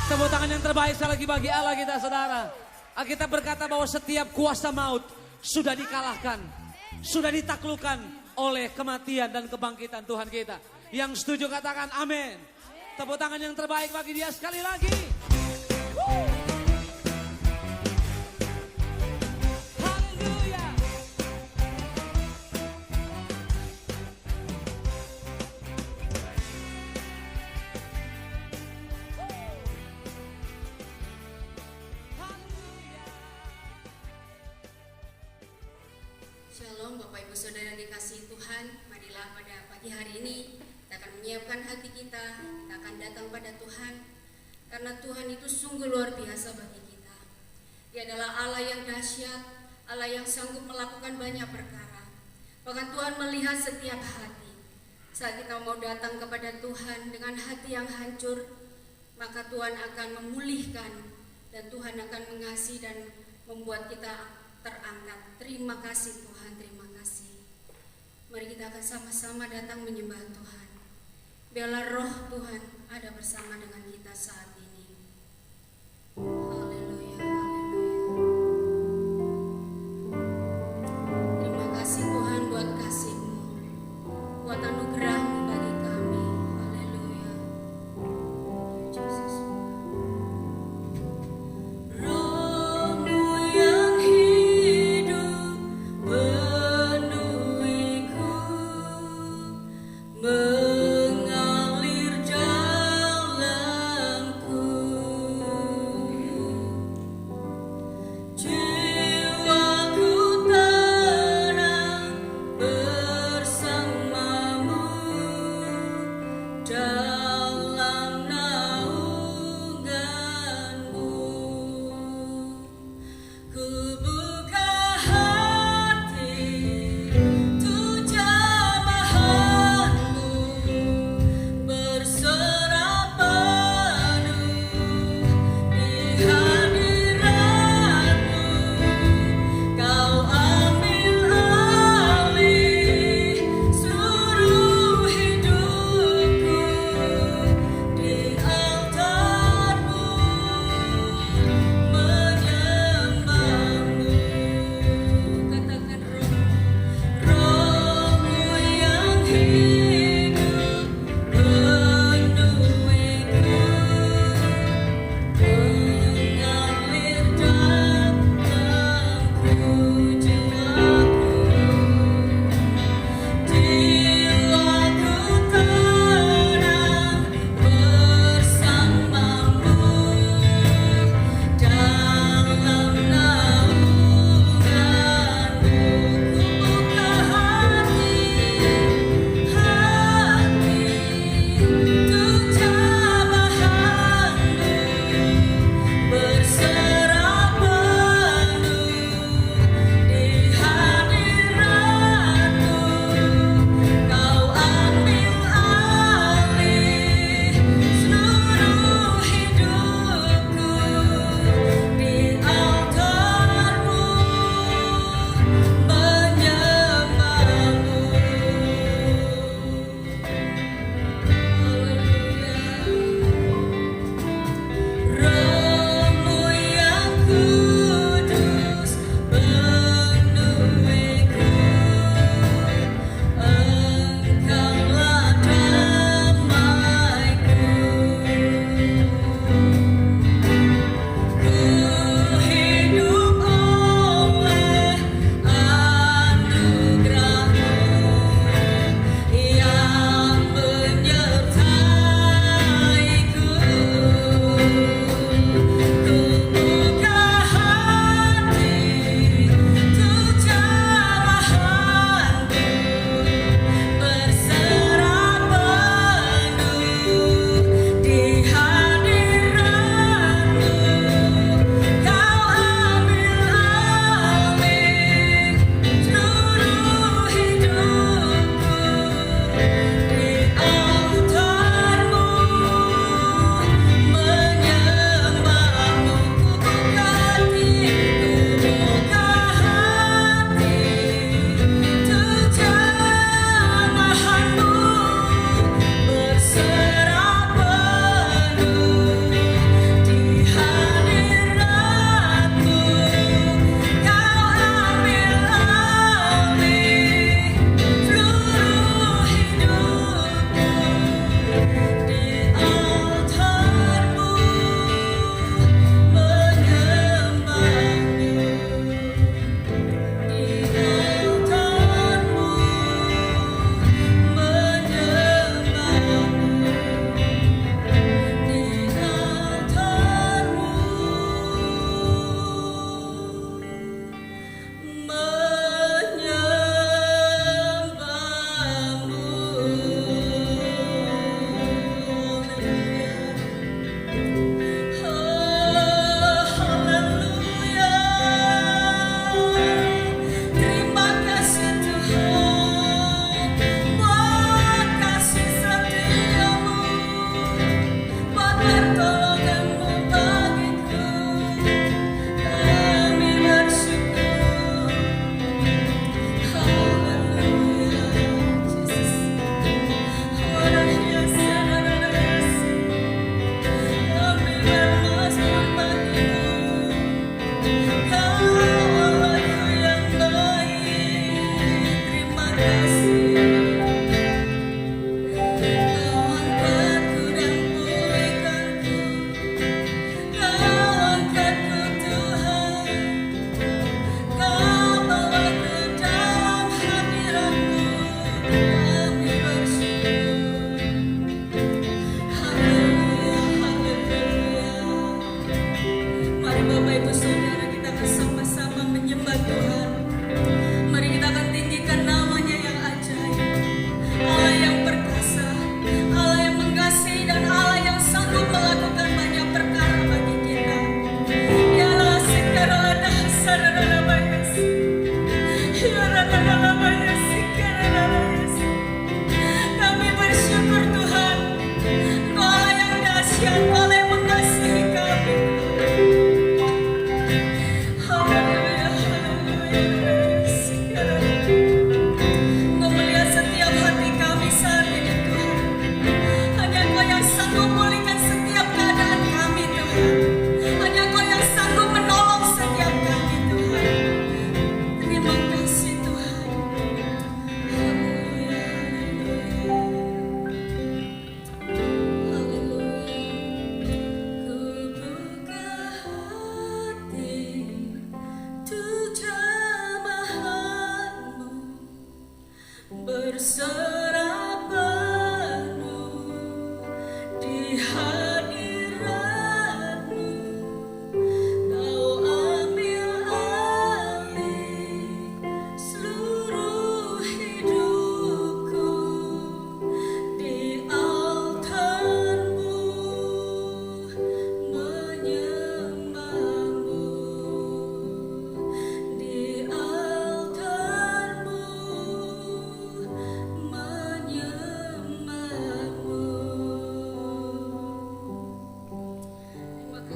Tepuk tangan yang terbaik sekali lagi bagi Allah kita, saudara. Alkitab berkata bahwa setiap kuasa maut sudah dikalahkan, sudah ditaklukkan oleh kematian dan kebangkitan Tuhan kita. Yang setuju katakan amin. Tepuk tangan yang terbaik bagi dia sekali lagi. Haleluya. Shalom Bapak Ibu Saudara yang dikasihi Tuhan. Marilah pada pagi hari ini kita akan menyiapkan hati kita akan datang pada Tuhan. Karena Tuhan itu sungguh luar biasa bagi kita. Dia adalah Allah yang dahsyat, Allah yang sanggup melakukan banyak perkara. Bahkan Tuhan melihat setiap hati. Saat kita mau datang kepada Tuhan dengan hati yang hancur, maka Tuhan akan memulihkan dan Tuhan akan mengasihi dan membuat kita terangkat. Terima kasih Tuhan, terima kasih. Mari kita akan sama-sama datang menyembah Tuhan. Biarlah roh Tuhan ada bersama dengan kita saat ini. Haleluya, haleluya. Terima kasih Tuhan buat kasih-Mu, buat anugerah-Mu bagi kami. Haleluya. Thank you, Jesus. Roh-Mu yang hidup penuhiku, mengalir dalamku. Jiwaku tenang bersamamu dalam naungan.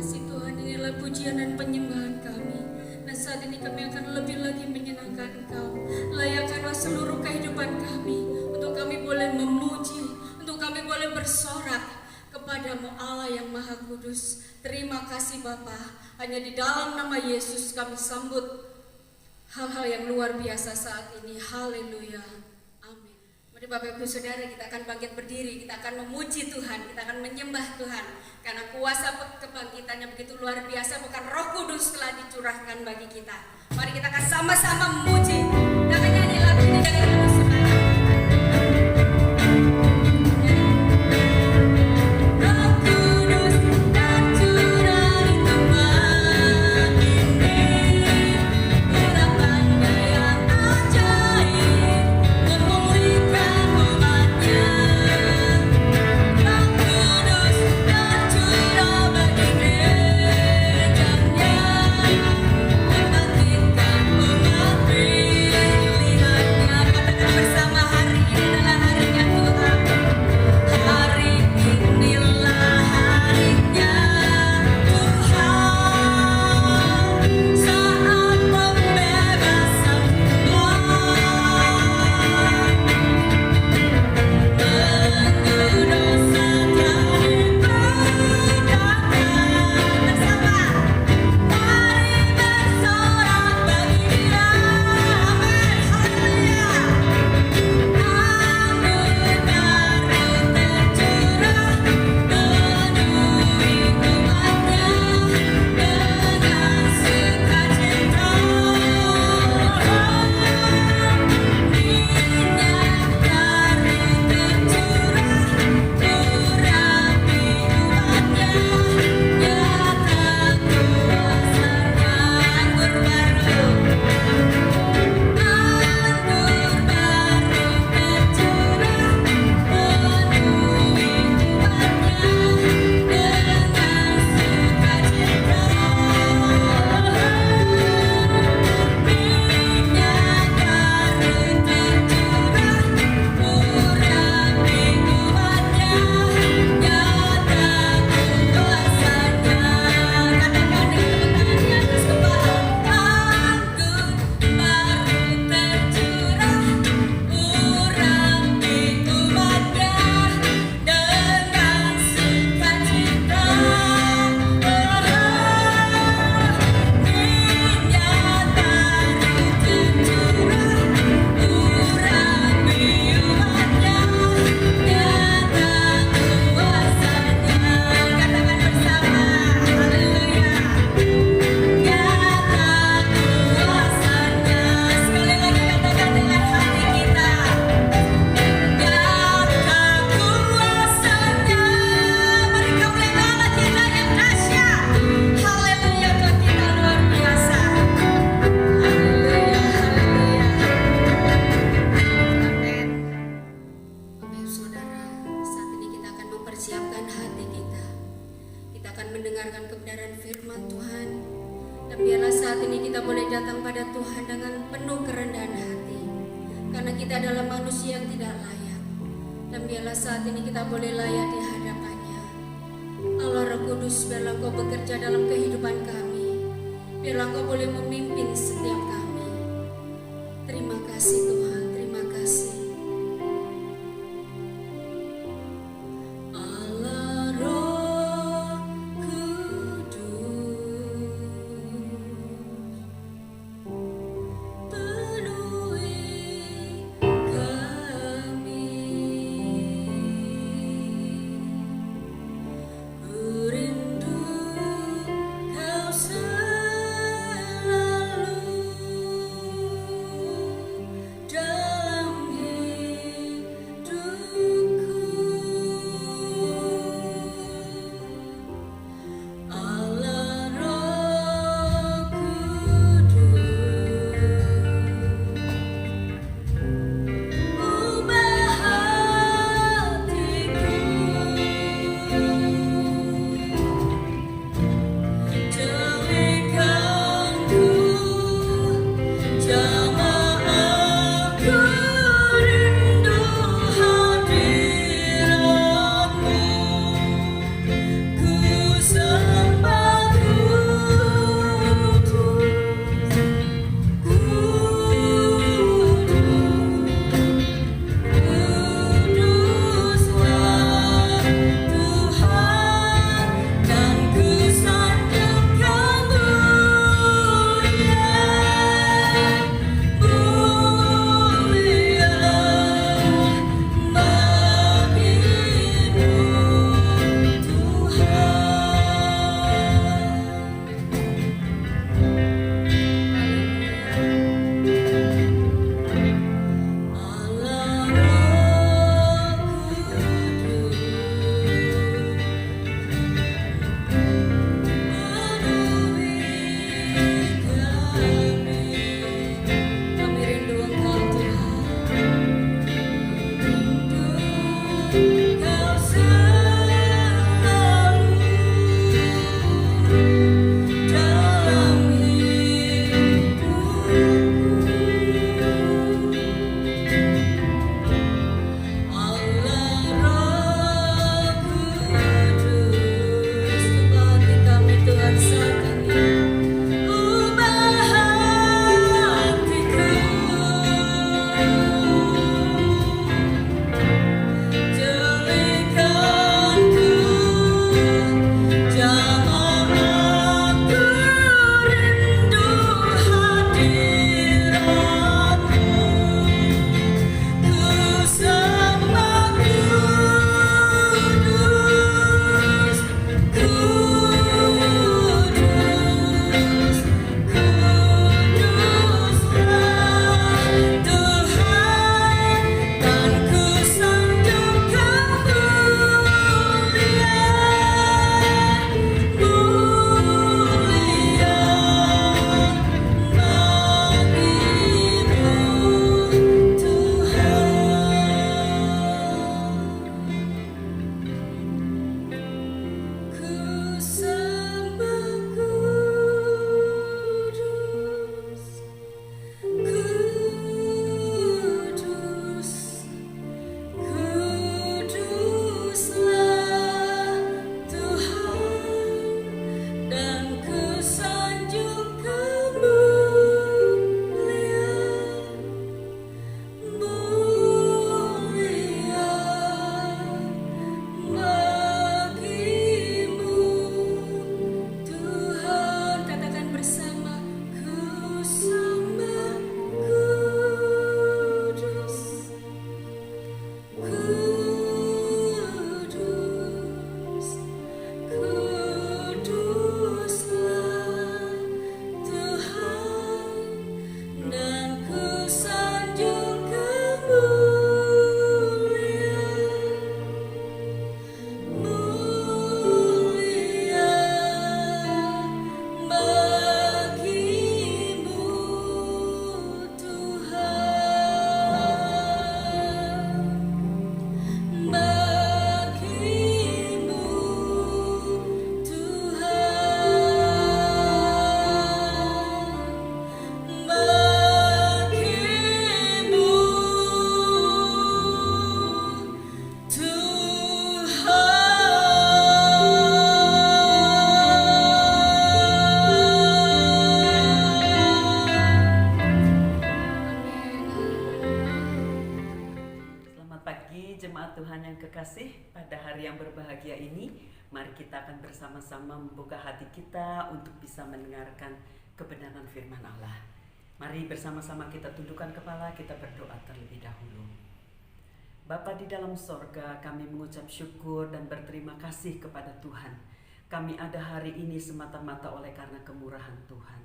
kasih Tuhan, inilah pujian dan penyembahan kami. Dan saat ini kami akan lebih lagi menyenangkan Engkau. Layakkanlah seluruh kehidupan kami, untuk kami boleh memuji, untuk kami boleh bersorak kepadamu Allah yang Maha Kudus. Terima kasih Bapa. Hanya di dalam nama Yesus kami sambut hal-hal yang luar biasa saat ini. Haleluya. Amin. Mari Bapak Ibu Saudara, kita akan bangkit berdiri, kita akan memuji Tuhan, kita akan menyembah Tuhan. Karena kuasa kebangkitannya begitu luar biasa, bukan Roh Kudus telah dicurahkan bagi kita. Mari kita akan sama-sama memuji. Kita akan nyanyi lagu ini dengan penuh semangat. Roh Kudus tercurah di tempat ini, urapan yang ajaib memulihkan umatnya. Roh Kudus tercurah bagi gerejanya, membangkitkan umat pilihannya. Katakan bersama, hari ini adalah harinya Tuhan. Hari inilah harinya Tuhan, saat pembebasan mengukur dosa dan perdamaian bersama. Mari bersorak bagi Dia. Amin. Haleluya. Anugerah tercurah memenuhi umatnya dengan sukacita. Minyak baru tercurah urapi umatnya, nyata kuasanya. Anggur baru tercurah memenuhi umatnya dengan sukacita. Minyak baru tercurah urapi umatnya, nyata kuasanya. Katakan dengan tangan di atas kepala. Anggur baru tercurah urapi umatnya dengan sukacita. Minyak baru tercurah urapi umatnya, nyata kuasanya. Katakan bersama, haleluya. Nyata kuasanya. Sekali lagi katakan dengan hati kita. Nyata kuasanya. Mari kau lihat Allah kita yang dahsyat. Haleluya, Tuhan kita luar biasa. Haleluya, haleluya. Amin. Bapak Ibu Saudara, saat ini kita akan mempersiapkan hati kita. Kita akan mendengarkan kebenaran firman Tuhan. Dan biarlah saat ini kita boleh datang pada Tuhan dengan penuh kerendahan hati. Karena kita adalah manusia yang tidak layak. Dan biarlah saat ini kita boleh layak di hadapannya. Allah Roh Kudus, biarlah Engkau bekerja dalam kehidupan kami. Biarlah Engkau boleh memimpin setiap kami. Terima kasih Tuhan, terima kasih. Allah Roh Kudus, penuhi kami. Ku rindu Kau selalu kasih pada hari yang berbahagia ini, mari kita akan bersama-sama membuka hati kita untuk bisa mendengarkan kebenaran firman Allah. Mari bersama-sama kita tundukkan kepala, kita berdoa terlebih dahulu. Bapa di dalam sorga, kami mengucap syukur dan berterima kasih kepada Tuhan. Kami ada hari ini semata-mata oleh karena kemurahan Tuhan.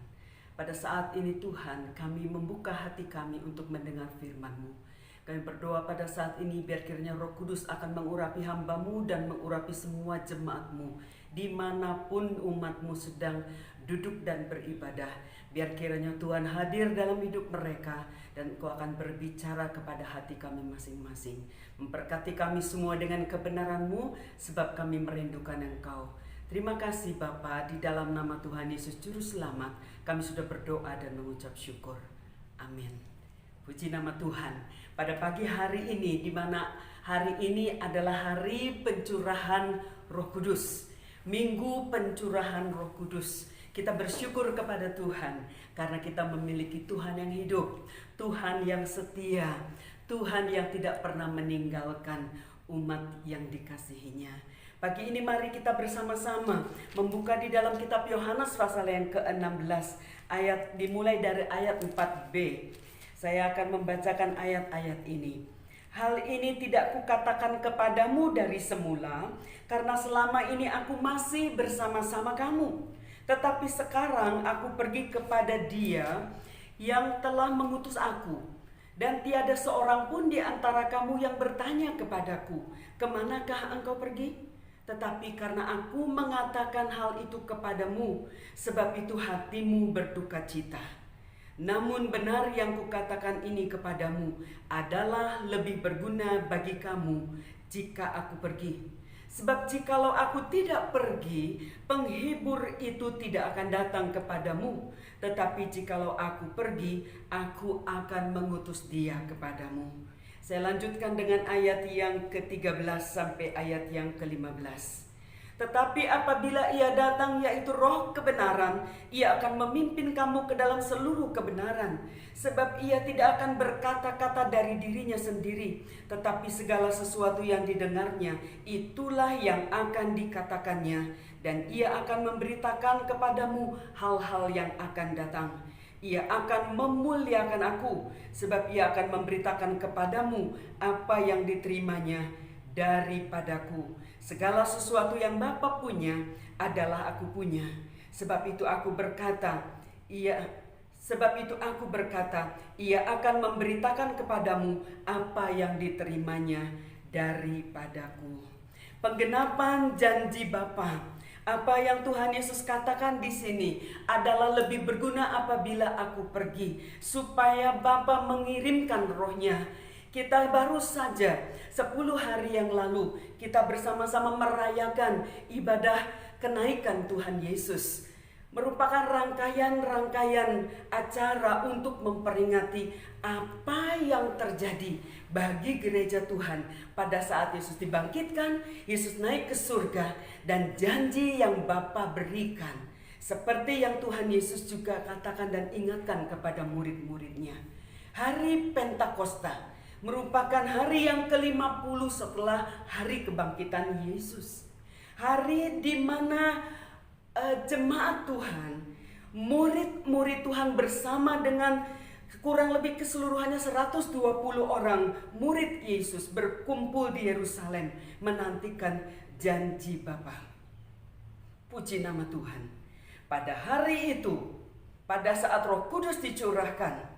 Pada saat ini Tuhan, kami membuka hati kami untuk mendengar firman-Mu. Kami berdoa pada saat ini biar kiranya Roh Kudus akan mengurapi hamba-Mu dan mengurapi semua jemaat-Mu dimanapun umat-Mu sedang duduk dan beribadah. Biar kiranya Tuhan hadir dalam hidup mereka dan Engkau akan berbicara kepada hati kami masing-masing. Memberkati kami semua dengan kebenaran-Mu sebab kami merindukan Engkau. Terima kasih Bapa, di dalam nama Tuhan Yesus Juru Selamat kami sudah berdoa dan mengucap syukur. Amin. Puji nama Tuhan. Pada pagi hari ini, di mana hari ini adalah hari pencurahan Roh Kudus, Minggu pencurahan Roh Kudus. Kita bersyukur kepada Tuhan karena kita memiliki Tuhan yang hidup, Tuhan yang setia, Tuhan yang tidak pernah meninggalkan umat yang dikasihinya. Pagi ini mari kita bersama-sama membuka di dalam kitab Yohanes pasal yang ke-16, dimulai dari ayat 4b. Saya akan membacakan ayat-ayat ini. Hal ini tidak kukatakan kepadamu dari semula, karena selama ini aku masih bersama-sama kamu. Tetapi sekarang aku pergi kepada Dia yang telah mengutus aku. Dan tiada seorang pun di antara kamu yang bertanya kepadaku, kemanakah engkau pergi? Tetapi karena aku mengatakan hal itu kepadamu, sebab itu hatimu berduka cita. Namun benar yang kukatakan ini kepadamu adalah lebih berguna bagi kamu jika aku pergi. Sebab jikalau aku tidak pergi, penghibur itu tidak akan datang kepadamu. Tetapi jikalau aku pergi, aku akan mengutus Dia kepadamu. Saya lanjutkan dengan ayat yang ke-13 sampai ayat yang ke-15. Tetapi apabila Ia datang, yaitu Roh kebenaran, Ia akan memimpin kamu ke dalam seluruh kebenaran. Sebab Ia tidak akan berkata-kata dari dirinya sendiri, tetapi segala sesuatu yang didengarnya, itulah yang akan dikatakannya. Dan Ia akan memberitakan kepadamu hal-hal yang akan datang. Ia akan memuliakan aku, sebab Ia akan memberitakan kepadamu apa yang diterimanya daripadaku. Segala sesuatu yang Bapa punya adalah aku punya. Sebab itu aku berkata, Ia akan memberitakan kepadamu apa yang diterimanya daripadaku. Penggenapan janji Bapa. Apa yang Tuhan Yesus katakan di sini adalah lebih berguna apabila aku pergi, supaya Bapa mengirimkan Roh-Nya. Kita baru saja 10 hari yang lalu kita bersama-sama merayakan ibadah kenaikan Tuhan Yesus. Merupakan rangkaian acara untuk memperingati apa yang terjadi bagi gereja Tuhan pada saat Yesus dibangkitkan, Yesus naik ke surga, dan janji yang Bapa berikan. Seperti yang Tuhan Yesus juga katakan dan ingatkan kepada murid-muridnya. Hari Pentakosta merupakan hari yang ke-50 setelah hari kebangkitan Yesus. Hari di mana jemaat Tuhan, murid-murid Tuhan bersama dengan kurang lebih keseluruhannya 120 orang murid Yesus berkumpul di Yerusalem menantikan janji Bapa. Puji nama Tuhan. Pada hari itu, pada saat Roh Kudus dicurahkan,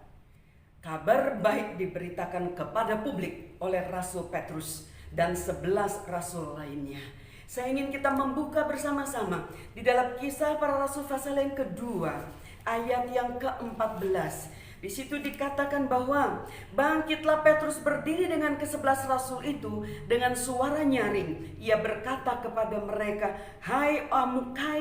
kabar baik diberitakan kepada publik oleh Rasul Petrus dan 11 rasul lainnya. Saya ingin kita membuka bersama-sama di dalam Kisah Para Rasul pasal yang kedua, ayat yang ke-14. Di situ dikatakan bahwa bangkitlah Petrus berdiri dengan ke-11 rasul itu dengan suara nyaring. Ia berkata kepada mereka, Hai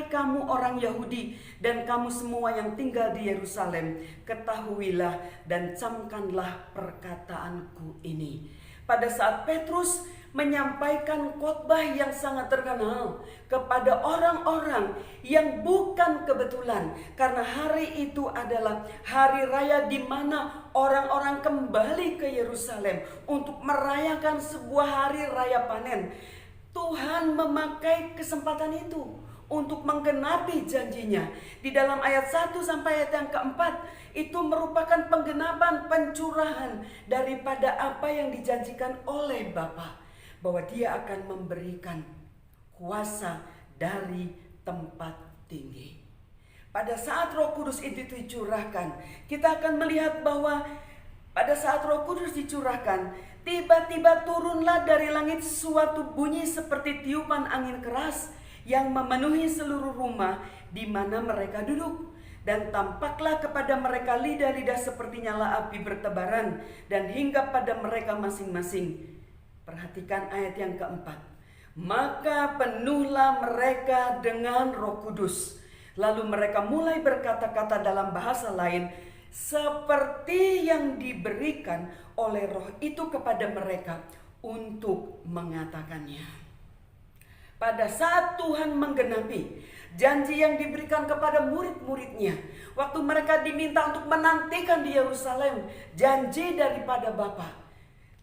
kamu orang Yahudi dan kamu semua yang tinggal di Yerusalem, ketahuilah dan camkanlah perkataanku ini. Pada saat Petrus menyampaikan khotbah yang sangat terkenal kepada orang-orang yang bukan kebetulan, karena hari itu adalah hari raya di mana orang-orang kembali ke Yerusalem untuk merayakan sebuah hari raya panen. Tuhan memakai kesempatan itu untuk menggenapi janjinya. Di dalam ayat 1 sampai ayat yang keempat, itu merupakan penggenapan, pencurahan daripada apa yang dijanjikan oleh Bapa, bahwa Dia akan memberikan kuasa dari tempat tinggi. Pada saat Roh Kudus itu dicurahkan, kita akan melihat bahwa pada saat Roh Kudus dicurahkan, tiba-tiba turunlah dari langit suatu bunyi seperti tiupan angin keras yang memenuhi seluruh rumah di mana mereka duduk. Dan tampaklah kepada mereka lidah-lidah seperti nyala api bertebaran dan hinggap pada mereka masing-masing. Perhatikan ayat yang keempat. Maka penuhlah mereka dengan Roh Kudus. Lalu mereka mulai berkata-kata dalam bahasa lain seperti yang diberikan oleh Roh itu kepada mereka untuk mengatakannya. Pada saat Tuhan menggenapi janji yang diberikan kepada murid-muridnya, waktu mereka diminta untuk menantikan di Yerusalem janji daripada Bapa,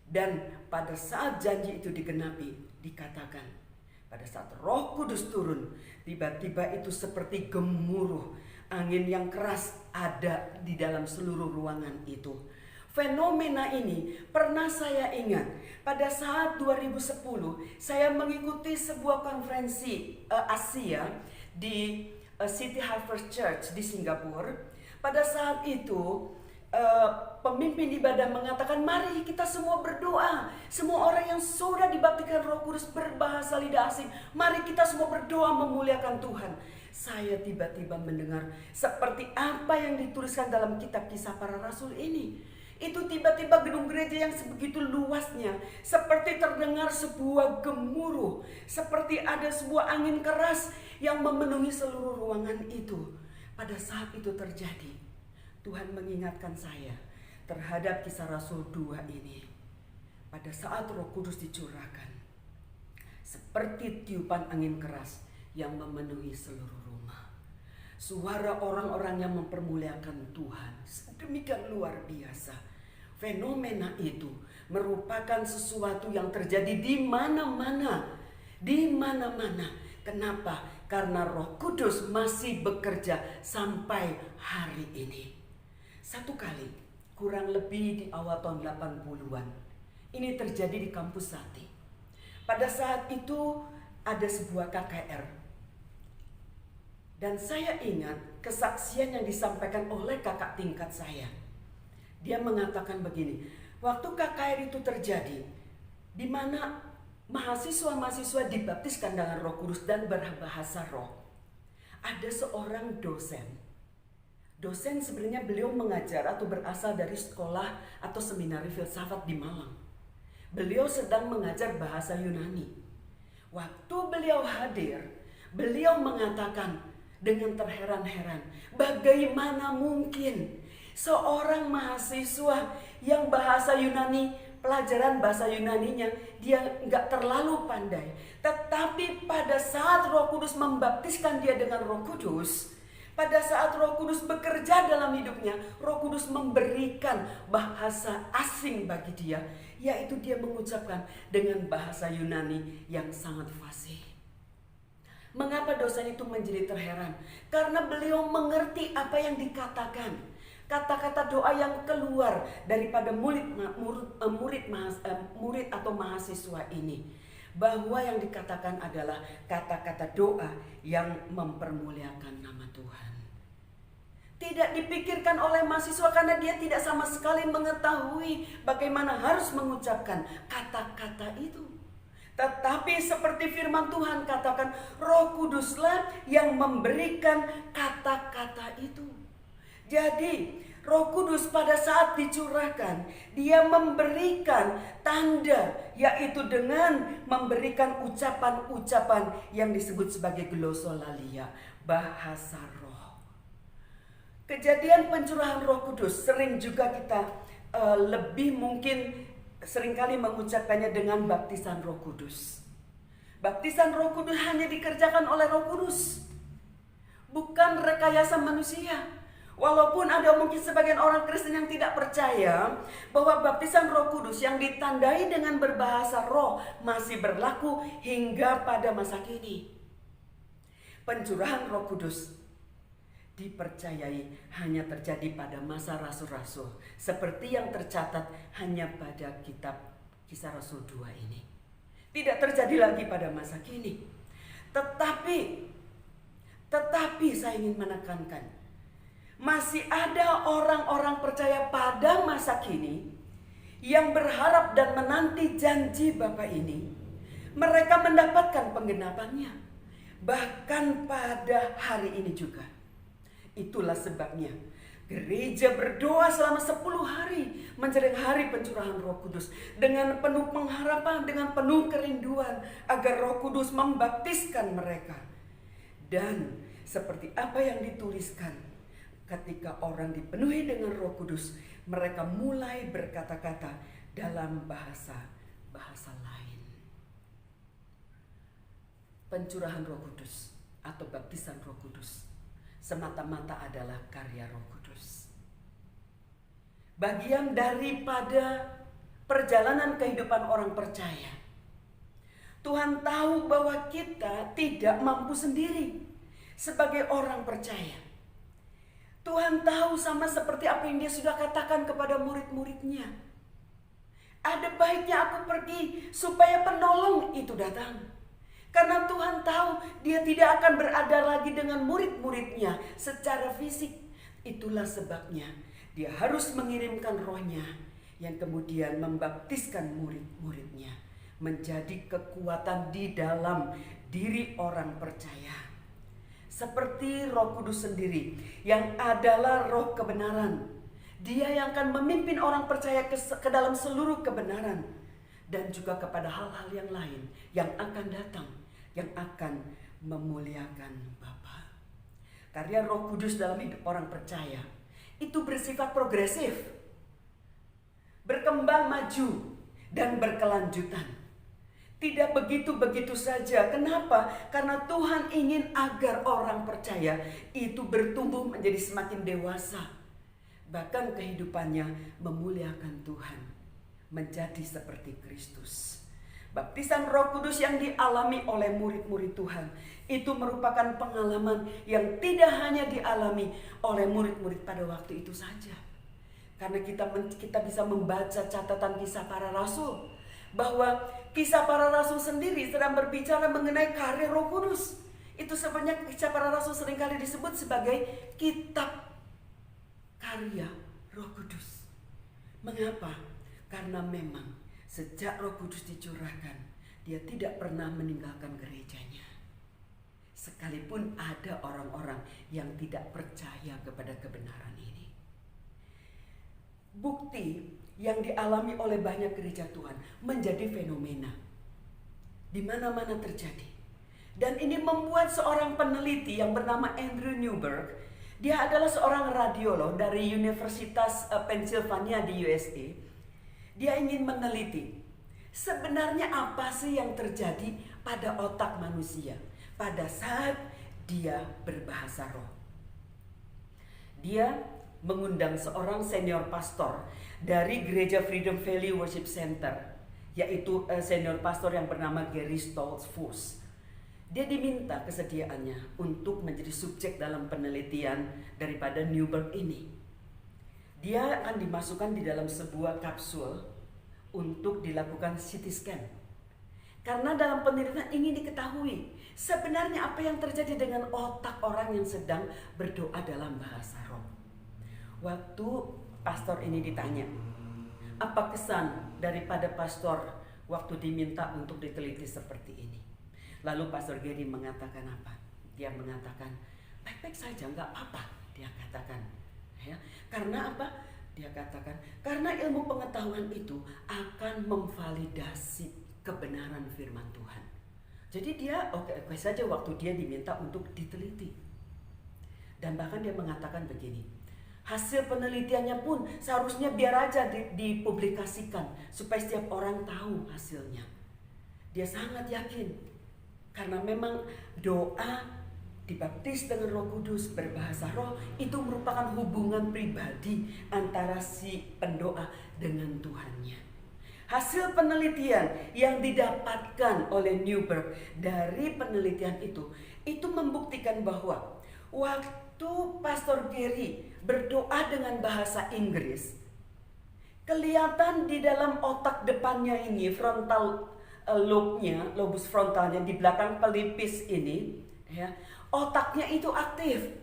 dan pada saat janji itu digenapi, dikatakan pada saat Roh Kudus turun, tiba-tiba itu seperti gemuruh angin yang keras ada di dalam seluruh ruangan itu. Fenomena ini pernah saya ingat pada saat 2010 saya mengikuti sebuah konferensi Asia di City Harvest Church di Singapura. Pada saat itu pemimpin ibadah mengatakan, mari kita semua berdoa. Semua orang yang sudah dibaptiskan Roh Kudus berbahasa lidah asing, mari kita semua berdoa memuliakan Tuhan. Saya tiba-tiba mendengar seperti apa yang dituliskan dalam kitab Kisah Para Rasul ini. Itu tiba-tiba gedung gereja yang sebegitu luasnya seperti terdengar sebuah gemuruh, seperti ada sebuah angin keras yang memenuhi seluruh ruangan itu. Pada saat itu terjadi, Tuhan mengingatkan saya terhadap Kisah Rasul 2 ini. Pada saat Roh Kudus dicurahkan, seperti tiupan angin keras yang memenuhi seluruh rumah. Suara orang-orang yang mempermuliakan Tuhan sedemikian luar biasa. Fenomena itu merupakan sesuatu yang terjadi di mana-mana. Di mana-mana. Kenapa? Karena Roh Kudus masih bekerja sampai hari ini. Satu kali, kurang lebih di awal tahun 80-an, ini terjadi di kampus Sati. Pada saat itu ada sebuah KKR. Dan saya ingat kesaksian yang disampaikan oleh kakak tingkat saya. Dia mengatakan begini, waktu KKR itu terjadi, di mana mahasiswa-mahasiswa dibaptiskan dengan Roh Kudus dan berbahasa roh. Ada seorang dosen. Dosen sebenarnya beliau mengajar atau berasal dari sekolah atau seminari filsafat di Malang. Beliau sedang mengajar bahasa Yunani. Waktu beliau hadir, beliau mengatakan dengan terheran-heran, bagaimana mungkin seorang mahasiswa yang bahasa Yunani, pelajaran bahasa Yunaninya dia nggak terlalu pandai, tetapi pada saat Roh Kudus membaptiskan dia dengan Roh Kudus, pada saat Roh Kudus bekerja dalam hidupnya, Roh Kudus memberikan bahasa asing bagi dia, yaitu dia mengucapkan dengan bahasa Yunani yang sangat fasih. Mengapa dosen itu menjadi terheran? Karena beliau mengerti apa yang dikatakan. Kata-kata doa yang keluar daripada murid atau mahasiswa ini, bahwa yang dikatakan adalah kata-kata doa yang mempermuliakan nama Tuhan. Tidak dipikirkan oleh mahasiswa karena dia tidak sama sekali mengetahui bagaimana harus mengucapkan kata-kata itu. Tetapi seperti firman Tuhan katakan, Roh Kuduslah yang memberikan kata-kata itu. Jadi Roh Kudus pada saat dicurahkan, dia memberikan tanda, yaitu dengan memberikan ucapan-ucapan yang disebut sebagai glosolalia, bahasa roh. Kejadian pencurahan Roh Kudus sering juga kita lebih mungkin seringkali mengucapkannya dengan baptisan Roh Kudus. Baptisan Roh Kudus hanya dikerjakan oleh Roh Kudus, bukan rekayasa manusia. Walaupun ada mungkin sebagian orang Kristen yang tidak percaya bahwa baptisan Roh Kudus yang ditandai dengan berbahasa roh masih berlaku hingga pada masa kini. Pencurahan Roh Kudus dipercayai hanya terjadi pada masa rasul-rasul, seperti yang tercatat hanya pada kitab Kisah Rasul 2 ini. Tidak terjadi lagi pada masa kini. Tetapi saya ingin menekankan, masih ada orang-orang percaya pada masa kini yang berharap dan menanti janji Bapa ini. Mereka mendapatkan penggenapannya, bahkan pada hari ini juga. Itulah sebabnya gereja berdoa selama 10 hari menjelang hari pencurahan Roh Kudus, dengan penuh pengharapan, dengan penuh kerinduan agar Roh Kudus membaptiskan mereka. Dan seperti apa yang dituliskan, ketika orang dipenuhi dengan Roh Kudus, mereka mulai berkata-kata dalam bahasa lain. Pencurahan Roh Kudus atau baptisan Roh Kudus semata-mata adalah karya Roh Kudus. Bagian daripada perjalanan kehidupan orang percaya. Tuhan tahu bahwa kita tidak mampu sendiri sebagai orang percaya. Tuhan tahu, sama seperti apa yang Dia sudah katakan kepada murid-muridnya. Ada baiknya aku pergi supaya penolong itu datang. Karena Tuhan tahu Dia tidak akan berada lagi dengan murid-muridnya secara fisik. Itulah sebabnya Dia harus mengirimkan Roh-Nya yang kemudian membaptiskan murid-muridnya, menjadi kekuatan di dalam diri orang percaya. Seperti Roh Kudus sendiri yang adalah Roh kebenaran. Dia yang akan memimpin orang percaya ke dalam seluruh kebenaran, dan juga kepada hal-hal yang lain yang akan datang, yang akan memuliakan Bapa. Karya Roh Kudus dalam hidup orang percaya itu bersifat progresif, berkembang maju, dan berkelanjutan. Tidak begitu-begitu saja. Kenapa? Karena Tuhan ingin agar orang percaya itu bertumbuh menjadi semakin dewasa. Bahkan kehidupannya memuliakan Tuhan, menjadi seperti Kristus. Baptisan Roh Kudus yang dialami oleh murid-murid Tuhan itu merupakan pengalaman yang tidak hanya dialami oleh murid-murid pada waktu itu saja. Karena kita bisa membaca catatan kisah para rasul, bahwa kisah para rasul sendiri sedang berbicara mengenai karya Roh Kudus. Itu sebenarnya kisah para rasul seringkali disebut sebagai kitab karya Roh Kudus. Mengapa? Karena memang sejak Roh Kudus dicurahkan, Dia tidak pernah meninggalkan gerejanya. Sekalipun ada orang-orang yang tidak percaya kepada kebenaran ini. Bukti yang dialami oleh banyak gereja Tuhan menjadi fenomena di mana-mana terjadi. Dan ini membuat seorang peneliti yang bernama Andrew Newberg, dia adalah seorang radiolog dari Universitas Pennsylvania di USA. Dia ingin meneliti sebenarnya apa sih yang terjadi pada otak manusia pada saat dia berbahasa roh. Dia mengundang seorang senior pastor dari gereja Freedom Valley Worship Center, yaitu senior pastor yang bernama Gary Stoltzfus. Dia diminta kesediaannya untuk menjadi subjek dalam penelitian daripada Newberg ini. Dia akan dimasukkan di dalam sebuah kapsul untuk dilakukan CT scan. Karena dalam penelitian ingin diketahui sebenarnya apa yang terjadi dengan otak orang yang sedang berdoa dalam bahasa roh. Waktu pastor ini ditanya, apa kesan daripada pastor waktu diminta untuk diteliti seperti ini? Lalu Pastor Gary mengatakan apa? Dia mengatakan, baik-baik saja, nggak apa-apa. Dia katakan, ya, karena apa? Dia katakan, karena ilmu pengetahuan itu akan memvalidasi kebenaran firman Tuhan. Jadi dia oke saja waktu dia diminta untuk diteliti. Dan bahkan dia mengatakan begini, Hasil penelitiannya pun seharusnya biar aja dipublikasikan supaya setiap orang tahu hasilnya. Dia sangat yakin karena memang doa dibaptis dengan Roh Kudus, berbahasa roh, itu merupakan hubungan pribadi antara si pendoa dengan Tuhannya. Hasil penelitian yang didapatkan oleh Newberg dari penelitian itu membuktikan bahwa waktu Pastor Gary berdoa dengan bahasa Inggris, kelihatan di dalam otak depannya ini, frontal lobe-nya, lobus frontalnya di belakang pelipis ini, ya, otaknya itu aktif.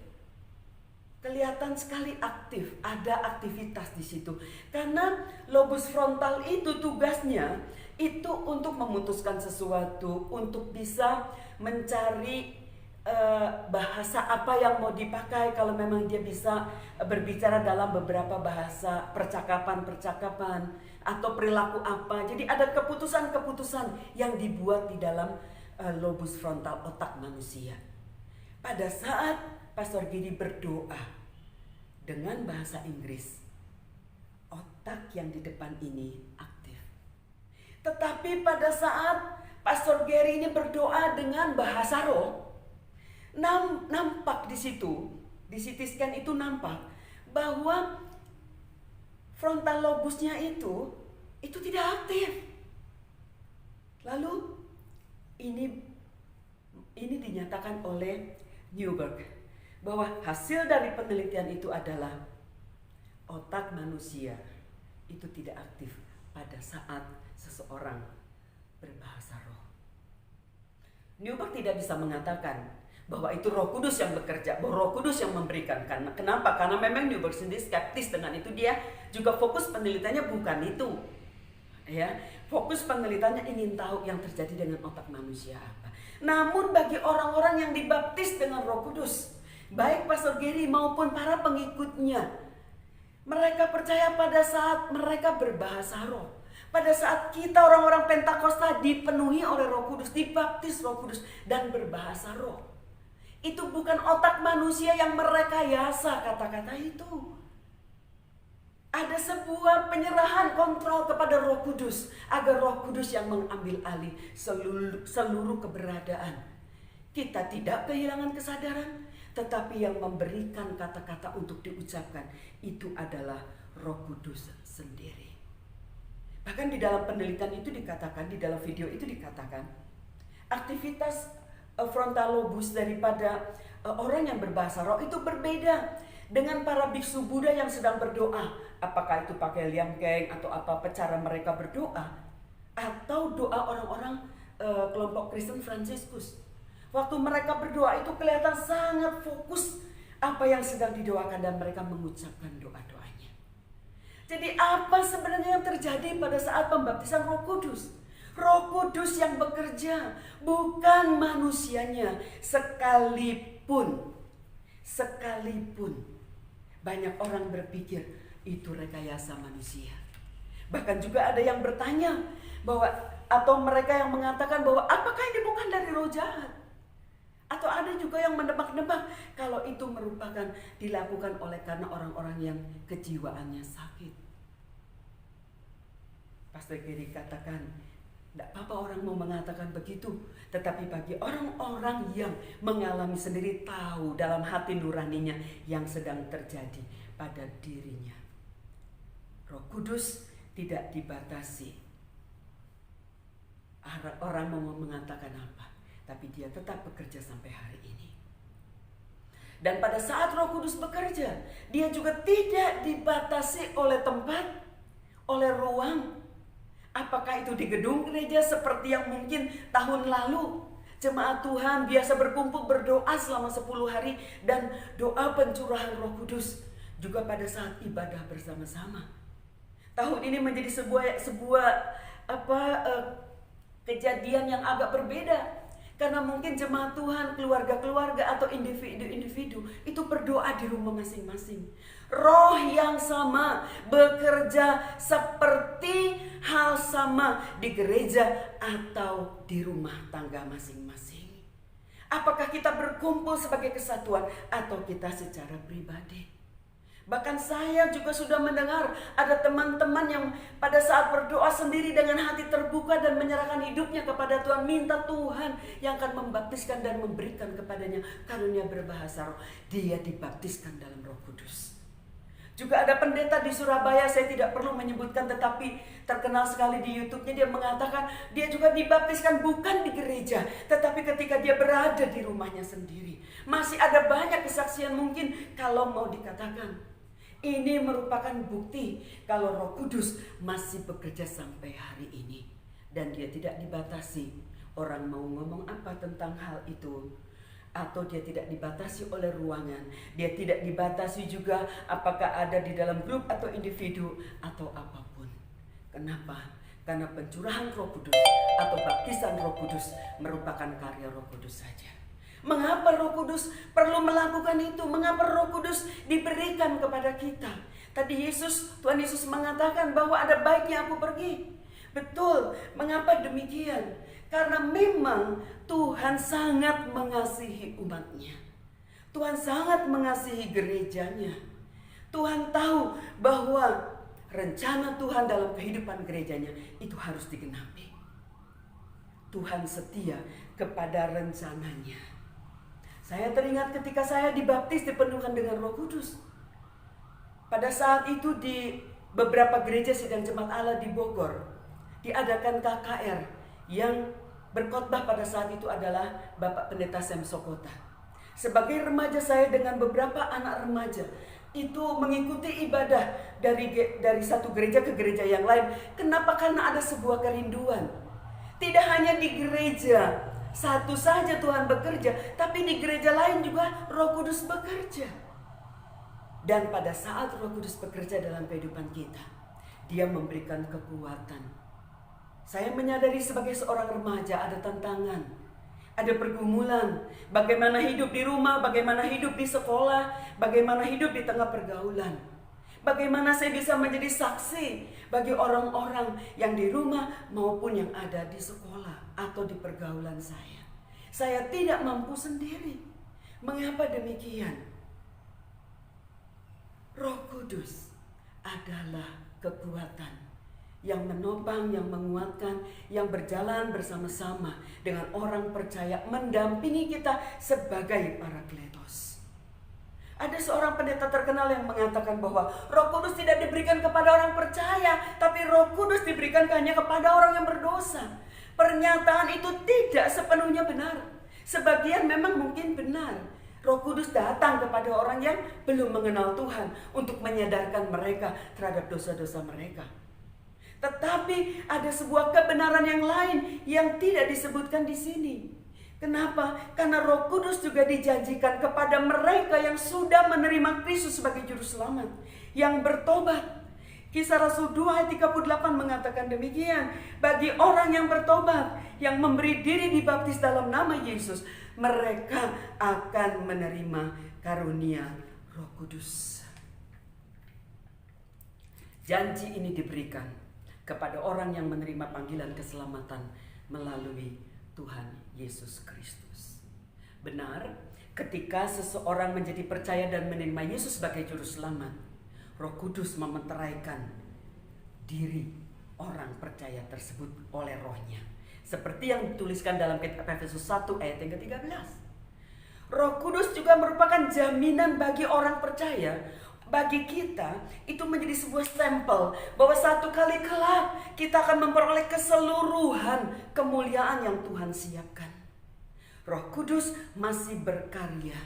Kelihatan sekali aktif, ada aktivitas di situ. Karena lobus frontal itu tugasnya itu untuk memutuskan sesuatu, untuk bisa mencari bahasa apa yang mau dipakai kalau memang dia bisa berbicara dalam beberapa bahasa, percakapan atau perilaku apa. Jadi ada keputusan-keputusan yang dibuat di dalam lobus frontal otak manusia. Pada saat Pastor Gary berdoa dengan bahasa Inggris, otak yang di depan ini aktif. Tetapi pada saat Pastor Gary ini berdoa dengan bahasa roh, nampak di situ, di CT scan itu nampak bahwa frontal lobusnya itu tidak aktif. Lalu ini dinyatakan oleh Newberg bahwa hasil dari penelitian itu adalah otak manusia itu tidak aktif pada saat seseorang berbahasa roh. Newberg tidak bisa mengatakan bahwa itu Roh Kudus yang bekerja, bahwa Roh Kudus yang memberikan. Kenapa? Karena memang Newberg sendiri skeptis dengan itu. Dia juga fokus penelitiannya bukan itu. Ya, fokus penelitiannya ingin tahu yang terjadi dengan otak manusia apa. Namun bagi orang-orang yang dibaptis dengan Roh Kudus, baik Pastor Gary maupun para pengikutnya, mereka percaya pada saat mereka berbahasa roh, pada saat kita orang-orang Pentakosta dipenuhi oleh Roh Kudus, dibaptis Roh Kudus dan berbahasa roh, itu bukan otak manusia yang merekayasa kata-kata itu. Ada sebuah penyerahan kontrol kepada Roh Kudus, agar Roh Kudus yang mengambil alih seluruh keberadaan. Kita tidak kehilangan kesadaran, tetapi yang memberikan kata-kata untuk diucapkan itu adalah Roh Kudus sendiri. Bahkan di dalam penelitian itu dikatakan, di dalam video itu dikatakan, aktivitas frontal lobus daripada orang yang berbahasa roh itu berbeda dengan para biksu Buddha yang sedang berdoa. Apakah itu pakai liangkeng atau apa cara mereka berdoa, atau doa orang-orang kelompok Kristen Fransiskus. Waktu mereka berdoa itu kelihatan sangat fokus apa yang sedang didoakan dan mereka mengucapkan doa-doanya. Jadi apa sebenarnya yang terjadi pada saat pembaptisan Roh Kudus? Roh Kudus yang bekerja, bukan manusianya. Sekalipun banyak orang berpikir itu rekayasa manusia. Bahkan juga ada yang bertanya bahwa, atau mereka yang mengatakan bahwa apakah ini bukan dari roh jahat? Atau ada juga yang menebak-nebak kalau itu merupakan dilakukan oleh karena orang-orang yang kejiwaannya sakit. Pastor Gary katakan, tidak apa-apa orang mau mengatakan begitu, tetapi bagi orang-orang yang mengalami sendiri, tahu dalam hati nuraninya yang sedang terjadi pada dirinya. Roh Kudus tidak dibatasi. Orang mau mengatakan apa, tapi dia tetap bekerja sampai hari ini. Dan pada saat Roh Kudus bekerja, dia juga tidak dibatasi oleh tempat, oleh ruang. Apakah itu di gedung gereja seperti yang mungkin tahun lalu jemaat Tuhan biasa berkumpul berdoa selama 10 hari dan doa pencurahan Roh Kudus juga pada saat ibadah bersama-sama. Tahun ini menjadi sebuah kejadian yang agak berbeda. Karena mungkin jemaat Tuhan, keluarga-keluarga atau individu-individu itu berdoa di rumah masing-masing. Roh yang sama bekerja seperti hal sama di gereja atau di rumah tangga masing-masing. Apakah kita berkumpul sebagai kesatuan atau kita secara pribadi? Bahkan saya juga sudah mendengar ada teman-teman yang pada saat berdoa sendiri dengan hati terbuka dan menyerahkan hidupnya kepada Tuhan, minta Tuhan yang akan membaptiskan dan memberikan kepadanya karunia berbahasa roh. Dia dibaptiskan dalam Roh Kudus. Juga ada pendeta di Surabaya, saya tidak perlu menyebutkan, tetapi terkenal sekali di YouTube-nya. Dia mengatakan dia juga dibaptiskan bukan di gereja, tetapi ketika dia berada di rumahnya sendiri. Masih ada banyak kesaksian mungkin kalau mau dikatakan. Ini merupakan bukti kalau Roh Kudus masih bekerja sampai hari ini. Dan dia tidak dibatasi. Orang mau ngomong apa tentang hal itu, atau dia tidak dibatasi oleh ruangan. Dia tidak dibatasi juga apakah ada di dalam grup atau individu atau apapun. Kenapa? Karena pencurahan Roh Kudus atau baptisan Roh Kudus merupakan karya Roh Kudus saja. Mengapa Roh Kudus perlu melakukan itu? Mengapa Roh Kudus diberikan kepada kita? Tadi Tuhan Yesus mengatakan bahwa ada baiknya aku pergi. Betul, mengapa demikian? Karena memang Tuhan sangat mengasihi umatnya. Tuhan sangat mengasihi gerejanya. Tuhan tahu bahwa rencana Tuhan dalam kehidupan gerejanya itu harus digenapi. Tuhan setia kepada rencananya. Saya teringat ketika saya dibaptis, dipenuhkan dengan Roh Kudus. Pada saat itu di beberapa gereja sidang jemaat Allah di Bogor, diadakan KKR yang berkhotbah pada saat itu adalah Bapak Pendeta Sam Sokota. Sebagai remaja, saya dengan beberapa anak remaja itu mengikuti ibadah dari satu gereja ke gereja yang lain. Kenapa? Karena ada sebuah kerinduan. Tidak hanya di gereja satu saja Tuhan bekerja, tapi di gereja lain juga Roh Kudus bekerja. Dan pada saat Roh Kudus bekerja dalam kehidupan kita, Dia memberikan kekuatan. Saya menyadari sebagai seorang remaja ada tantangan, ada pergumulan. Bagaimana hidup di rumah, bagaimana hidup di sekolah, bagaimana hidup di tengah pergaulan. Bagaimana saya bisa menjadi saksi bagi orang-orang yang di rumah maupun yang ada di sekolah atau di pergaulan saya. Saya tidak mampu sendiri. Mengapa demikian? Roh Kudus adalah kekuatan yang menopang, yang menguatkan, yang berjalan bersama-sama dengan orang percaya, mendampingi kita sebagai parakletos. Ada seorang pendeta terkenal yang mengatakan bahwa Roh Kudus tidak diberikan kepada orang percaya, tapi Roh Kudus diberikan hanya kepada orang yang berdosa. Pernyataan itu tidak sepenuhnya benar. Sebagian memang mungkin benar. Roh Kudus datang kepada orang yang belum mengenal Tuhan untuk menyadarkan mereka terhadap dosa-dosa mereka. Tetapi ada sebuah kebenaran yang lain yang tidak disebutkan di sini. Kenapa? Karena Roh Kudus juga dijanjikan kepada mereka yang sudah menerima Kristus sebagai juru selamat, yang bertobat. Kisah Rasul 2 ayat 38 mengatakan demikian. Bagi orang yang bertobat, yang memberi diri dibaptis dalam nama Yesus, mereka akan menerima karunia Roh Kudus. Janji ini diberikan kepada orang yang menerima panggilan keselamatan melalui Tuhan Yesus Kristus. Benar, ketika seseorang menjadi percaya dan menerima Yesus sebagai juru selamat, Roh Kudus mementeraikan diri orang percaya tersebut oleh rohnya. Seperti yang dituliskan dalam kitab Efesus 1 ayat yang ke-13. Roh Kudus juga merupakan jaminan bagi orang percaya. Bagi kita itu menjadi sebuah stempel bahwa satu kali kelak kita akan memperoleh keseluruhan kemuliaan yang Tuhan siapkan. Roh Kudus masih berkarya.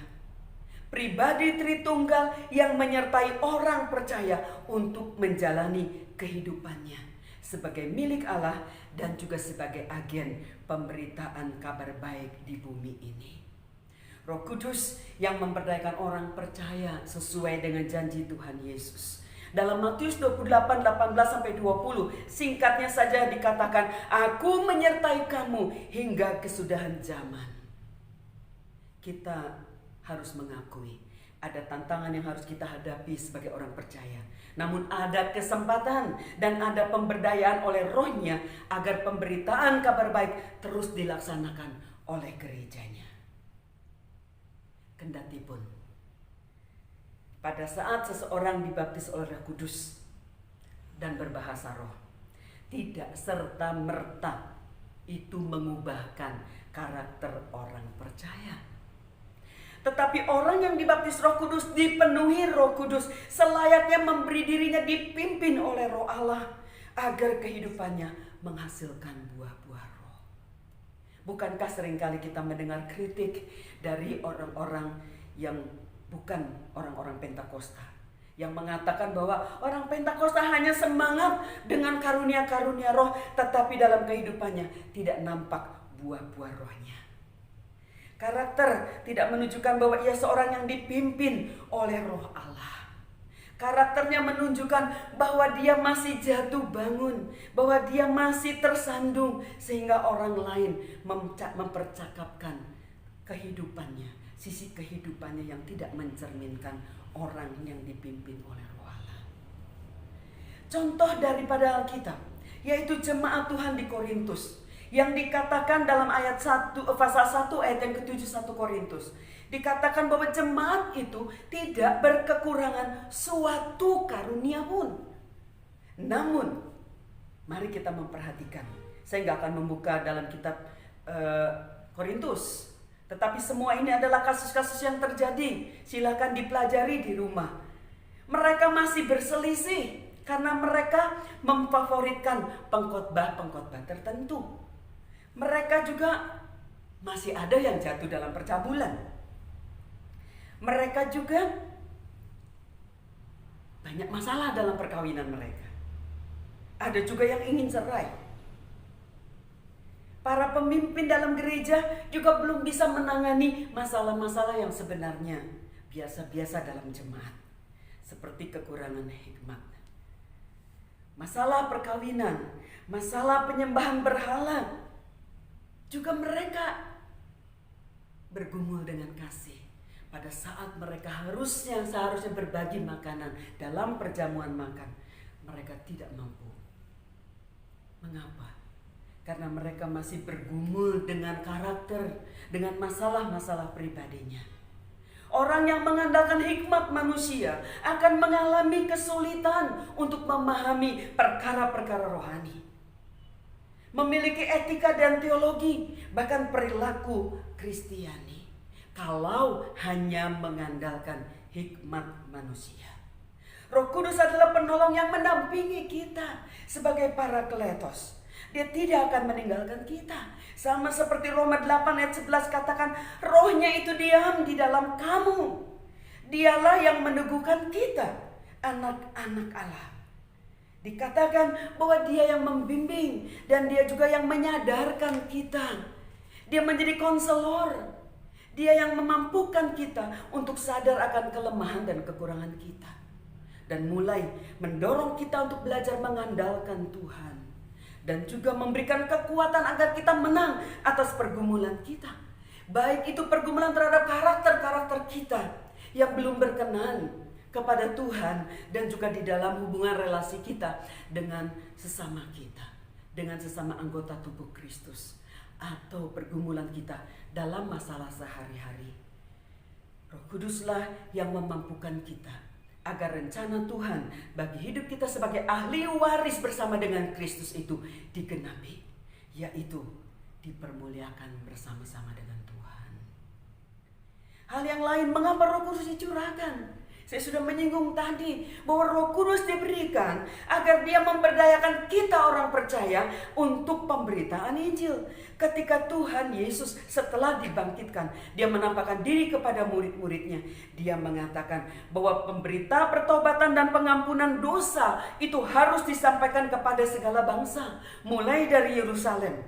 Pribadi Tritunggal yang menyertai orang percaya untuk menjalani kehidupannya sebagai milik Allah dan juga sebagai agen pemberitaan kabar baik di bumi ini. Roh Kudus yang memberdayakan orang percaya sesuai dengan janji Tuhan Yesus. Dalam Matius 28:18-20, singkatnya saja dikatakan, "Aku menyertai kamu hingga kesudahan zaman." Kita harus mengakui ada tantangan yang harus kita hadapi sebagai orang percaya. Namun ada kesempatan dan ada pemberdayaan oleh rohnya agar pemberitaan kabar baik terus dilaksanakan oleh gerejanya. Kendatipun pada saat seseorang dibaptis oleh Roh Kudus dan berbahasa roh, tidak serta-merta itu mengubahkan karakter orang percaya. Tetapi orang yang dibaptis Roh Kudus, dipenuhi Roh Kudus, selayaknya memberi dirinya dipimpin oleh Roh Allah agar kehidupannya menghasilkan buah-buah roh. Bukankah seringkali kita mendengar kritik dari orang-orang yang bukan orang-orang Pentakosta, yang mengatakan bahwa orang Pentakosta hanya semangat dengan karunia-karunia roh, tetapi dalam kehidupannya tidak nampak buah-buah rohnya. Karakter tidak menunjukkan bahwa ia seorang yang dipimpin oleh Roh Allah. Karakternya menunjukkan bahwa dia masih jatuh bangun, bahwa dia masih tersandung, sehingga orang lain mempercakapkan kehidupannya, sisi kehidupannya yang tidak mencerminkan orang yang dipimpin oleh Roh Allah. Contoh daripada Alkitab, yaitu jemaat Tuhan di Korintus, yang dikatakan dalam ayat 1, pasal 1 ayat yang ke-7 1 Korintus. Dikatakan bahwa jemaat itu tidak berkekurangan suatu karunia pun. Namun, mari kita memperhatikan. Saya nggak akan membuka dalam kitab Korintus. Tetapi semua ini adalah kasus-kasus yang terjadi. Silakan dipelajari di rumah. Mereka masih berselisih karena mereka memfavoritkan pengkhotbah-pengkhotbah tertentu. Mereka juga masih ada yang jatuh dalam percabulan. Mereka juga banyak masalah dalam perkawinan mereka. Ada juga yang ingin cerai. Para pemimpin dalam gereja juga belum bisa menangani masalah-masalah yang sebenarnya biasa-biasa dalam jemaat, seperti kekurangan hikmat, masalah perkawinan, masalah penyembahan berhala. Juga mereka bergumul dengan kasih pada saat mereka seharusnya berbagi makanan dalam perjamuan makan. Mereka tidak mampu. Mengapa? Karena mereka masih bergumul dengan karakter, dengan masalah-masalah pribadinya. Orang yang mengandalkan hikmat manusia akan mengalami kesulitan untuk memahami perkara-perkara rohani, memiliki etika dan teologi, bahkan perilaku Kristiani, kalau hanya mengandalkan hikmat manusia. Roh Kudus adalah penolong yang mendampingi kita sebagai parakletos. Dia tidak akan meninggalkan kita. Sama seperti Roma 8 ayat 11 katakan, rohnya itu diam di dalam kamu. Dialah yang meneguhkan kita, anak-anak Allah. Dikatakan bahwa dia yang membimbing dan dia juga yang menyadarkan kita. Dia menjadi konselor. Dia yang memampukan kita untuk sadar akan kelemahan dan kekurangan kita. Dan mulai mendorong kita untuk belajar mengandalkan Tuhan. Dan juga memberikan kekuatan agar kita menang atas pergumulan kita. Baik itu pergumulan terhadap karakter-karakter kita yang belum berkenan kepada Tuhan, dan juga di dalam hubungan relasi kita dengan sesama kita, dengan sesama anggota tubuh Kristus, atau pergumulan kita dalam masalah sehari-hari. Roh Kuduslah yang memampukan kita agar rencana Tuhan bagi hidup kita sebagai ahli waris bersama dengan Kristus itu digenapi, yaitu dipermuliakan bersama-sama dengan Tuhan. Hal yang lain, mengapa Roh Kudus dicurahkan? Saya sudah menyinggung tadi bahwa Roh Kudus diberikan agar dia memberdayakan kita orang percaya untuk pemberitaan Injil. Ketika Tuhan Yesus setelah dibangkitkan, dia menampakkan diri kepada murid-muridnya. Dia mengatakan bahwa pemberita pertobatan dan pengampunan dosa itu harus disampaikan kepada segala bangsa, mulai dari Yerusalem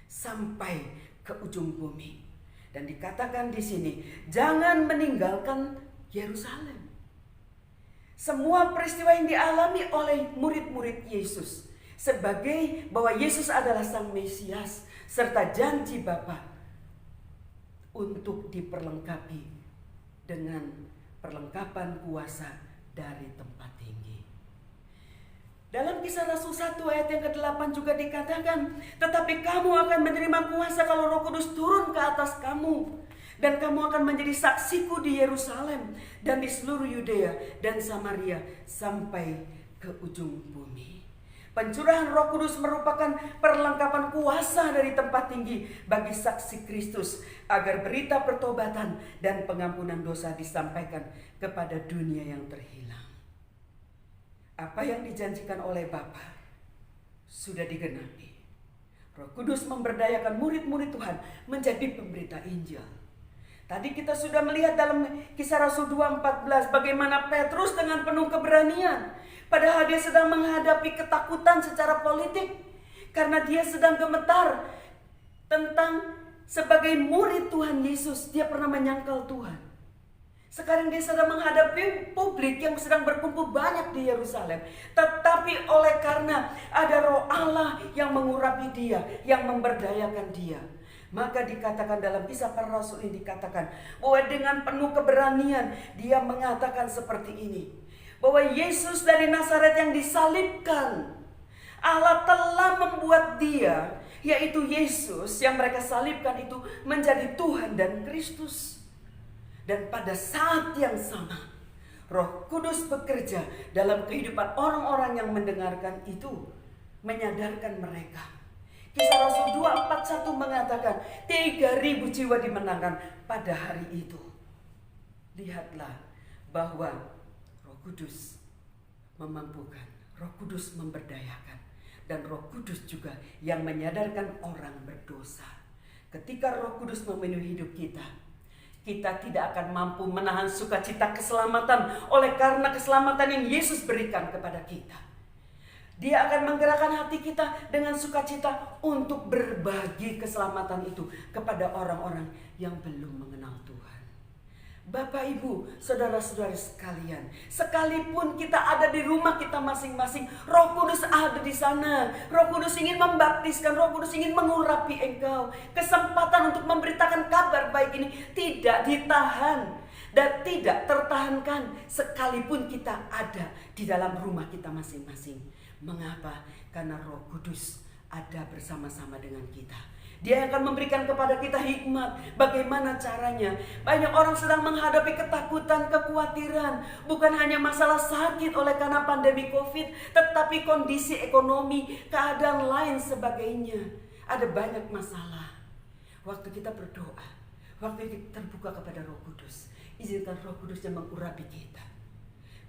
sampai ke ujung bumi. Dan dikatakan di sini, jangan meninggalkan Yerusalem. Semua peristiwa yang dialami oleh murid-murid Yesus sebagai bahwa Yesus adalah Sang Mesias serta janji Bapa untuk diperlengkapi dengan perlengkapan kuasa dari tempat tinggi. Dalam Kisah Rasul 1 ayat yang ke-8 juga dikatakan, tetapi kamu akan menerima kuasa kalau Roh Kudus turun ke atas kamu, Dan kamu akan menjadi saksiku di Yerusalem dan di seluruh Yudea dan Samaria sampai ke ujung bumi. Pencurahan Roh Kudus merupakan perlengkapan kuasa dari tempat tinggi bagi saksi Kristus agar berita pertobatan dan pengampunan dosa disampaikan kepada dunia yang terhilang. Apa yang dijanjikan oleh Bapa sudah digenapi. Roh Kudus memberdayakan murid-murid Tuhan menjadi pemberita Injil. Tadi kita sudah melihat dalam Kisah Rasul 2:14 bagaimana Petrus dengan penuh keberanian. Padahal dia sedang menghadapi ketakutan secara politik. Karena dia sedang gemetar tentang sebagai murid Tuhan Yesus. Dia pernah menyangkal Tuhan. Sekarang dia sedang menghadapi publik yang sedang berkumpul banyak di Yerusalem. Tetapi oleh karena ada Roh Allah yang mengurapi dia, yang memberdayakan dia, maka dikatakan dalam Kisah Para Rasul ini dikatakan bahwa dengan penuh keberanian dia mengatakan seperti ini. Bahwa Yesus dari Nazaret yang disalibkan, Allah telah membuat dia, yaitu Yesus yang mereka salibkan itu, menjadi Tuhan dan Kristus. Dan pada saat yang sama Roh Kudus bekerja dalam kehidupan orang-orang yang mendengarkan itu, menyadarkan mereka. Kisah Rasul 2:41 mengatakan 3.000 jiwa dimenangkan pada hari itu. Lihatlah bahwa Roh Kudus memampukan, Roh Kudus memberdayakan, dan Roh Kudus juga yang menyadarkan orang berdosa. Ketika Roh Kudus memenuhi hidup kita, kita tidak akan mampu menahan sukacita keselamatan oleh karena keselamatan yang Yesus berikan kepada kita. Dia akan menggerakkan hati kita dengan sukacita untuk berbagi keselamatan itu kepada orang-orang yang belum mengenal Tuhan. Bapak, Ibu, saudara-saudara sekalian, sekalipun kita ada di rumah kita masing-masing, Roh Kudus ada di sana. Roh Kudus ingin membaptiskan, Roh Kudus ingin mengurapi engkau. Kesempatan untuk memberitakan kabar baik ini tidak ditahan dan tidak tertahankan sekalipun kita ada di dalam rumah kita masing-masing. Mengapa? Karena Roh Kudus ada bersama-sama dengan kita. Dia akan memberikan kepada kita hikmat. Bagaimana caranya? Banyak orang sedang menghadapi ketakutan, kekhawatiran. Bukan hanya masalah sakit oleh karena pandemi COVID, tetapi kondisi ekonomi, keadaan lain sebagainya. Ada banyak masalah. Waktu kita berdoa, waktu kita terbuka kepada Roh Kudus, izinkan Roh Kudus yang mengurapi kita.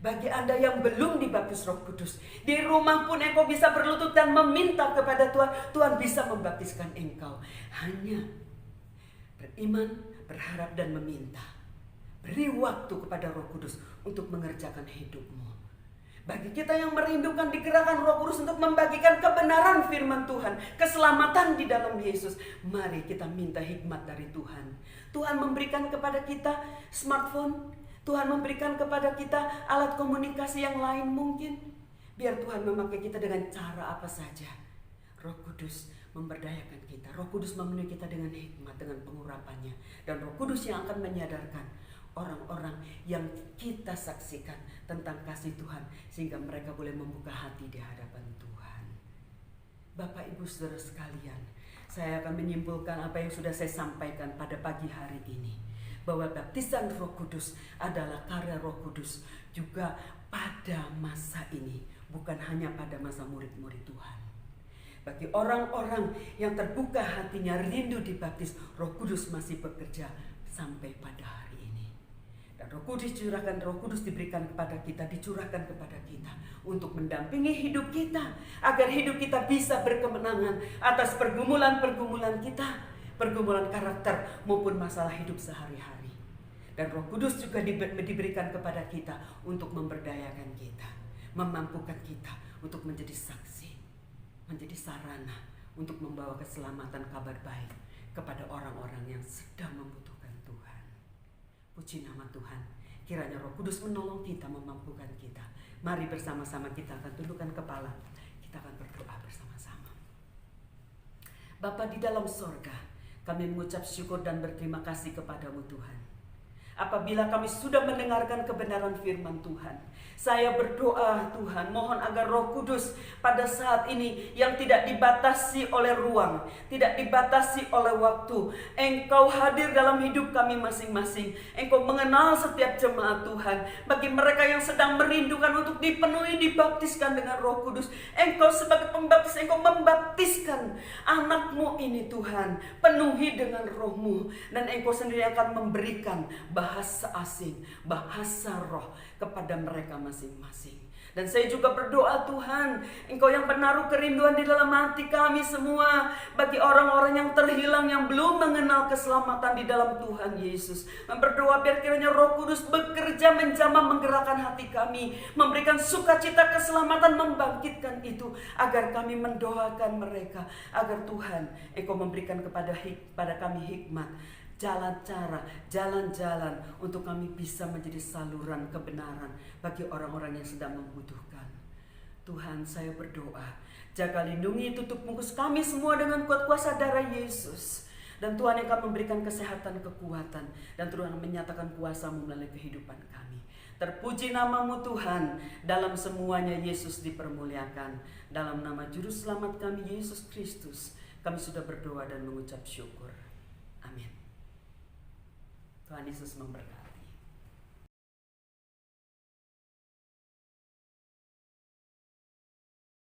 Bagi Anda yang belum dibaptis Roh Kudus, di rumah pun engkau bisa berlutut dan meminta kepada Tuhan. Tuhan bisa membaptiskan engkau. Hanya beriman, berharap dan meminta. Beri waktu kepada Roh Kudus untuk mengerjakan hidupmu. Bagi kita yang merindukan digerakkan Roh Kudus untuk membagikan kebenaran firman Tuhan, keselamatan di dalam Yesus, mari kita minta hikmat dari Tuhan. Tuhan memberikan kepada kita smartphone, Tuhan memberikan kepada kita alat komunikasi yang lain mungkin. Biar Tuhan memakai kita dengan cara apa saja. Roh Kudus memberdayakan kita. Roh Kudus memenuhi kita dengan hikmat, dengan pengurapannya. Dan Roh Kudus yang akan menyadarkan orang-orang yang kita saksikan tentang kasih Tuhan, sehingga mereka boleh membuka hati di hadapan Tuhan. Bapak, Ibu, saudara sekalian, saya akan menyimpulkan apa yang sudah saya sampaikan pada pagi hari ini. Bahwa baptisan Roh Kudus adalah karya Roh Kudus juga pada masa ini, bukan hanya pada masa murid-murid Tuhan. Bagi orang-orang yang terbuka hatinya, rindu dibaptis, Roh Kudus masih bekerja sampai pada hari ini. Dan Roh Kudus dicurahkan, Roh Kudus diberikan kepada kita, dicurahkan kepada kita untuk mendampingi hidup kita, agar hidup kita bisa berkemenangan atas pergumulan-pergumulan kita, pergumulan karakter maupun masalah hidup sehari-hari. Dan Roh Kudus juga diberikan kepada kita untuk memberdayakan kita, memampukan kita untuk menjadi saksi, menjadi sarana untuk membawa keselamatan kabar baik kepada orang-orang yang sedang membutuhkan Tuhan. Puji nama Tuhan. Kiranya Roh Kudus menolong kita, memampukan kita. Mari bersama-sama kita akan tundukkan kepala, kita akan berdoa bersama-sama. Bapa di dalam sorga, kami mengucap syukur dan berterima kasih kepadamu Tuhan. apabila kami sudah mendengarkan kebenaran firman Tuhan. Saya berdoa Tuhan, mohon agar Roh Kudus pada saat ini yang tidak dibatasi oleh ruang, tidak dibatasi oleh waktu, Engkau hadir dalam hidup kami masing-masing. Engkau mengenal setiap jemaat Tuhan. Bagi mereka yang sedang merindukan untuk dipenuhi, dibaptiskan dengan Roh Kudus, Engkau sebagai pembaptis, Engkau membaptiskan anak-Mu ini Tuhan. Penuhi dengan Roh-Mu, dan Engkau sendiri akan memberikan bahasa asing, bahasa roh kepada mereka masing-masing. Dan saya juga berdoa Tuhan, Engkau yang menaruh kerinduan di dalam hati kami semua bagi orang-orang yang terhilang, yang belum mengenal keselamatan di dalam Tuhan Yesus. Berdoa biar kiranya Roh Kudus bekerja menjamah menggerakkan hati kami, memberikan sukacita keselamatan, membangkitkan itu, agar kami mendoakan mereka, agar Tuhan Engkau memberikan kepada kami hikmat, jalan-jalan untuk kami bisa menjadi saluran kebenaran bagi orang-orang yang sedang membutuhkan. Tuhan, saya berdoa, jaga lindungi tutup bungkus kami semua dengan kuat kuasa darah Yesus. Dan Tuhan yang akan memberikan kesehatan, kekuatan, dan Tuhan menyatakan kuasa-Mu melalui kehidupan kami. Terpuji nama-Mu Tuhan, dalam semuanya Yesus dipermuliakan. Dalam nama Juru Selamat kami Yesus Kristus, kami sudah berdoa dan mengucap syukur. Amin. Tuhan Yesus memberkati.